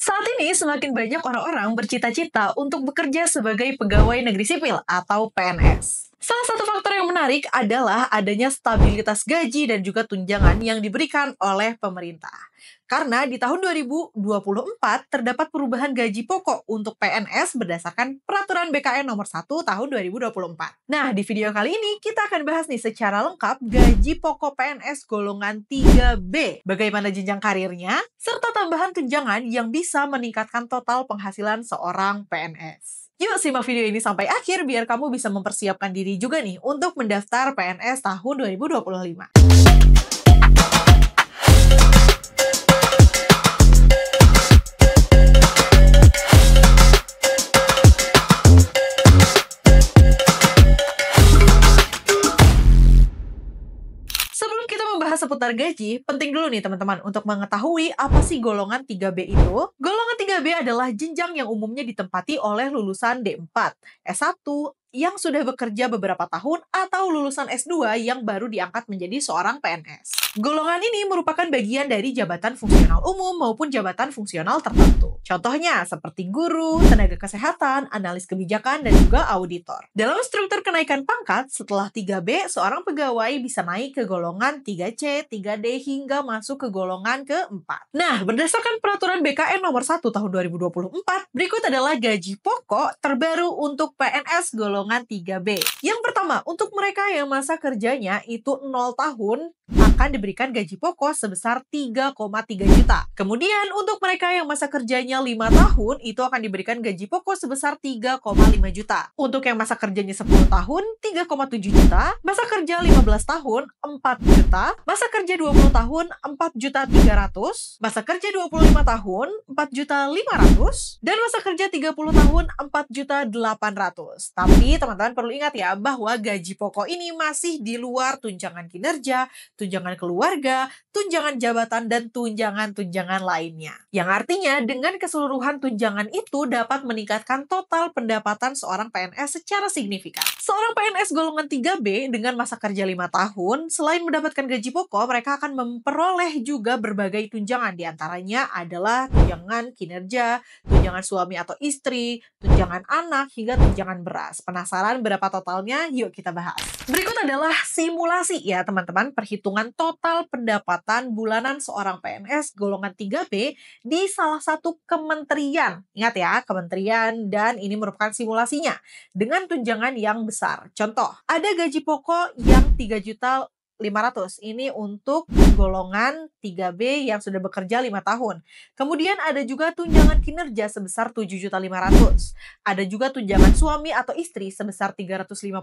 Saat ini semakin banyak orang-orang bercita-cita untuk bekerja sebagai pegawai negeri sipil atau PNS. Salah satu faktor yang menarik adalah adanya stabilitas gaji dan juga tunjangan yang diberikan oleh pemerintah. Karena di tahun 2024 terdapat perubahan gaji pokok untuk PNS berdasarkan Peraturan BKN nomor 1 tahun 2024. Nah, di video kali ini kita akan bahas nih secara lengkap gaji pokok PNS golongan 3B, bagaimana jenjang karirnya, serta tambahan tunjangan yang bisa meningkatkan total penghasilan seorang PNS. Yuk simak video ini sampai akhir biar kamu bisa mempersiapkan diri juga nih untuk mendaftar PNS tahun 2025. Sebelum kita membahas seputar gaji, penting dulu nih teman-teman untuk mengetahui apa sih golongan 3B itu. Golongan 3B adalah jenjang yang umumnya ditempati oleh lulusan D4, S1, yang sudah bekerja beberapa tahun atau lulusan S2 yang baru diangkat menjadi seorang PNS. Golongan ini merupakan bagian dari jabatan fungsional umum maupun jabatan fungsional tertentu. Contohnya seperti guru, tenaga kesehatan, analis kebijakan, dan juga auditor. Dalam struktur kenaikan pangkat, setelah 3B, seorang pegawai bisa naik ke golongan 3C, 3D, hingga masuk ke golongan ke-4. Nah, berdasarkan Peraturan BKN nomor 1 tahun 2024, berikut adalah gaji pokok terbaru untuk PNS golongan 3B. Yang pertama, untuk mereka yang masa kerjanya itu 0 tahun, akan diberikan gaji pokok sebesar 3,3 juta. Kemudian, untuk mereka yang masa kerjanya 5 tahun, itu akan diberikan gaji pokok sebesar 3,5 juta. Untuk yang masa kerjanya 10 tahun, 3,7 juta. Masa kerja 15 tahun, 4 juta. Masa kerja 20 tahun, 4 juta 300. Masa kerja 25 tahun, 4 juta 500. Dan masa kerja 30 tahun, 4 juta 800. Tapi teman-teman perlu ingat ya, bahwa gaji pokok ini masih di luar tunjangan kinerja, tunjangan keluarga, tunjangan jabatan, dan tunjangan-tunjangan lainnya. Yang artinya, dengan keseluruhan tunjangan itu dapat meningkatkan total pendapatan seorang PNS secara signifikan. Seorang PNS golongan 3B dengan masa kerja 5 tahun, selain mendapatkan gaji pokok, mereka akan memperoleh juga berbagai tunjangan. Di antaranya adalah tunjangan kinerja, tunjangan suami atau istri, tunjangan anak, hingga tunjangan beras. Penasaran berapa totalnya? Yuk kita bahas. Berikut adalah simulasi ya teman-teman, perhitungan total pendapatan bulanan seorang PNS golongan 3B di salah satu kementerian. Ingat ya, kementerian, dan ini merupakan simulasinya dengan tunjangan yang besar. Contoh, ada gaji pokok yang 3.500.000. Ini untuk golongan 3B yang sudah bekerja 5 tahun. Kemudian ada juga tunjangan kinerja sebesar 7.500.000. Ada juga tunjangan suami atau istri sebesar 350.000.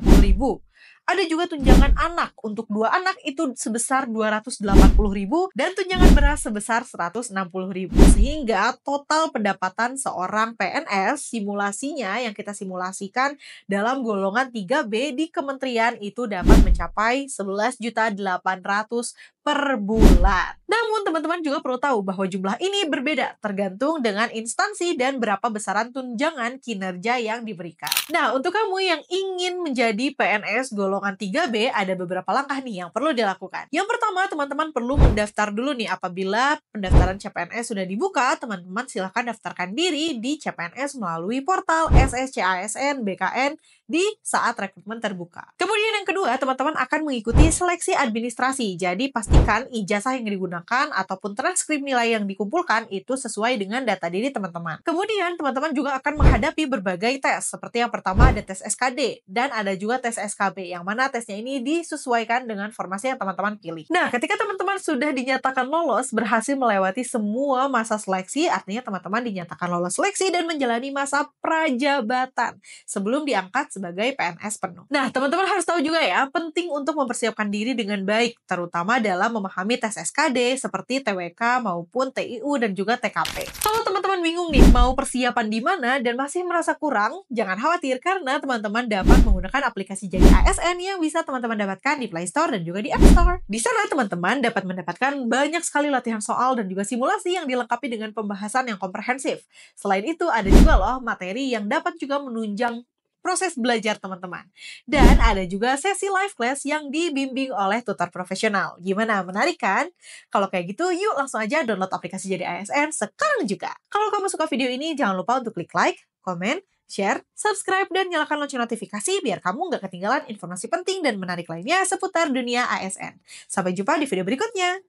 Ada juga tunjangan anak, untuk 2 anak itu sebesar 280.000, dan tunjangan beras sebesar 160.000. Sehingga total pendapatan seorang PNS simulasinya yang kita simulasikan dalam golongan 3B di kementerian itu dapat mencapai 11.800.000 per bulan. Namun teman-teman juga perlu tahu bahwa jumlah ini berbeda tergantung dengan instansi dan berapa besaran tunjangan kinerja yang diberikan. Nah, untuk kamu yang ingin menjadi PNS golongan 3B, ada beberapa langkah nih yang perlu dilakukan. Yang pertama, teman-teman perlu mendaftar dulu nih. Apabila pendaftaran CPNS sudah dibuka, teman-teman silahkan daftarkan diri di CPNS melalui portal SSCASN BKN di saat rekrutmen terbuka. Kemudian yang kedua, teman-teman akan mengikuti seleksi administrasi. Jadi pastikan ijazah yang digunakan ataupun transkrip nilai yang dikumpulkan itu sesuai dengan data diri teman-teman. Kemudian teman-teman juga akan menghadapi berbagai tes. Seperti yang pertama ada tes SKD dan ada juga tes SKB, yang mana tesnya ini disesuaikan dengan formasi yang teman-teman pilih. Nah, ketika teman-teman sudah dinyatakan lolos, berhasil melewati semua masa seleksi, artinya teman-teman dinyatakan lolos seleksi dan menjalani masa prajabatan sebelum diangkat sebagai PNS penuh. Nah, teman-teman harus tahu juga ya, penting untuk mempersiapkan diri dengan baik, terutama dalam memahami tes SKD seperti TWK maupun TIU dan juga TKP. Kalau teman-teman bingung nih mau persiapan di mana dan masih merasa kurang, jangan khawatir karena teman-teman dapat menggunakan aplikasi Jadi ASN yang bisa teman-teman dapatkan di Play Store dan juga di App Store. Di sana teman-teman dapat mendapatkan banyak sekali latihan soal dan juga simulasi yang dilengkapi dengan pembahasan yang komprehensif. Selain itu ada juga loh materi yang dapat juga menunjang proses belajar teman-teman. Dan ada juga sesi live class yang dibimbing oleh tutor profesional. Gimana, menarik kan? Kalau kayak gitu, yuk langsung aja download aplikasi Jadi ASN sekarang juga. Kalau kamu suka video ini, jangan lupa untuk klik like, komen, share, subscribe, dan nyalakan lonceng notifikasi biar kamu nggak ketinggalan informasi penting dan menarik lainnya seputar dunia ASN. Sampai jumpa di video berikutnya.